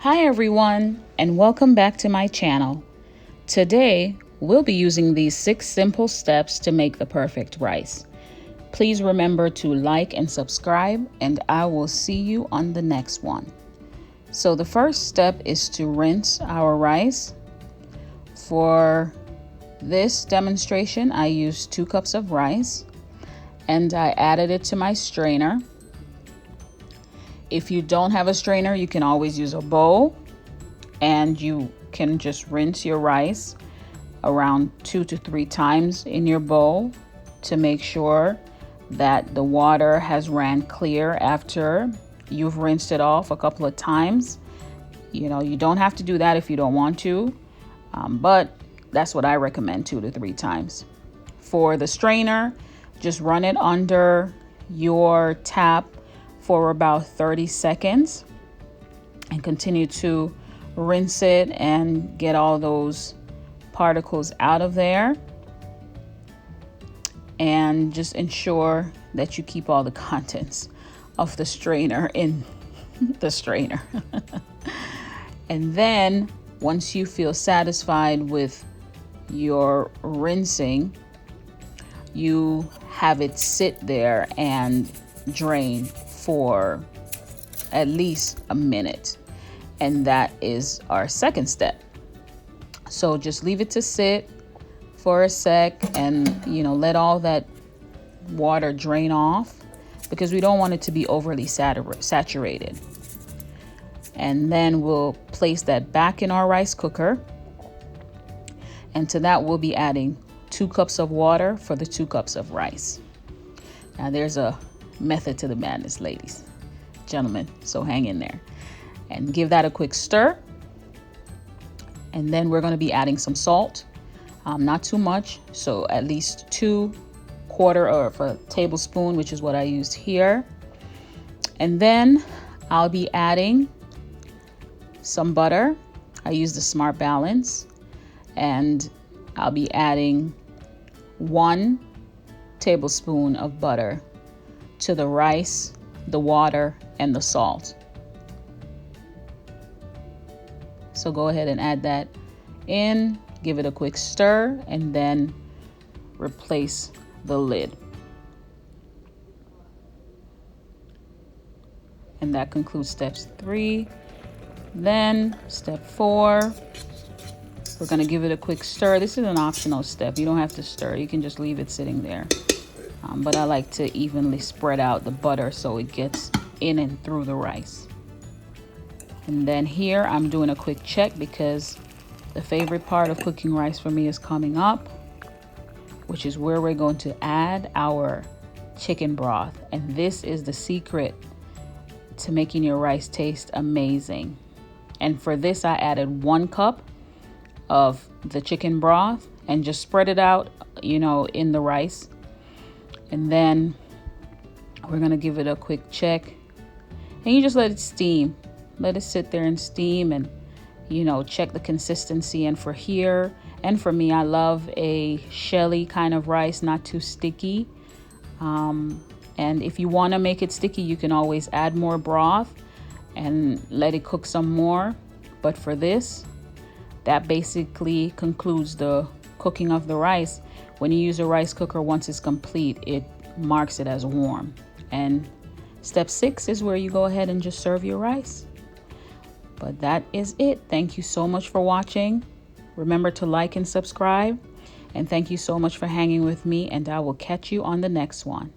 Hi everyone, and welcome back to my channel. Today, we'll be using these 6 simple steps to make the perfect rice. Please remember to like and subscribe, and I will see you on the next one. So the first step is to rinse our rice. For this demonstration, I used 2 cups of rice, and I added it to my strainer. If you don't have a strainer, you can always use a bowl, and you can just rinse your rice around 2 to 3 times in your bowl to make sure that the water has ran clear after you've rinsed it off a couple of times. You don't have to do that if you don't want to, but that's what I recommend, 2 to 3 times. For the strainer, just run it under your tap for about 30 seconds and continue to rinse it and get all those particles out of there, and just ensure that you keep all the contents of the strainer in the strainer. And then once you feel satisfied with your rinsing, you have it sit there and drain for at least a minute, and that is our second step. So just leave it to sit for a sec and let all that water drain off, because we don't want it to be overly saturated. And then we'll place that back in our rice cooker, and to that we'll be adding 2 cups of water for the 2 cups of rice. Now there's a method to the madness, ladies, gentlemen, so hang in there and give that a quick stir. And then we're going to be adding some salt, not too much, so at least 2/4 of a tablespoon, which is what I used here. And then I'll be adding some butter. I use the Smart Balance, and I'll be adding 1 tablespoon of butter to the rice, the water, and the salt. So go ahead and add that in, give it a quick stir, and then replace the lid. And that concludes steps 3. Then step 4, we're going to give it a quick stir. This is an optional step. You don't have to stir. You can just leave it sitting there. But I like to evenly spread out the butter so it gets in and through the rice. And then here I'm doing a quick check, because the favorite part of cooking rice for me is coming up, which is where we're going to add our chicken broth. And this is the secret to making your rice taste amazing. And for this, I added 1 cup of the chicken broth and just spread it out, in the rice. And then we're going to give it a quick check, and you just let it steam. Let it sit there and steam, and check the consistency. And for here, and for me, I love a shelly kind of rice, not too sticky. And if you want to make it sticky, you can always add more broth and let it cook some more. But for this, that basically concludes the cooking of the rice. When you use a rice cooker, once it's complete, it marks it as warm. And step 6 is where you go ahead and just serve your rice. But that is it. Thank you so much for watching. Remember to like and subscribe. And thank you so much for hanging with me, and I will catch you on the next one.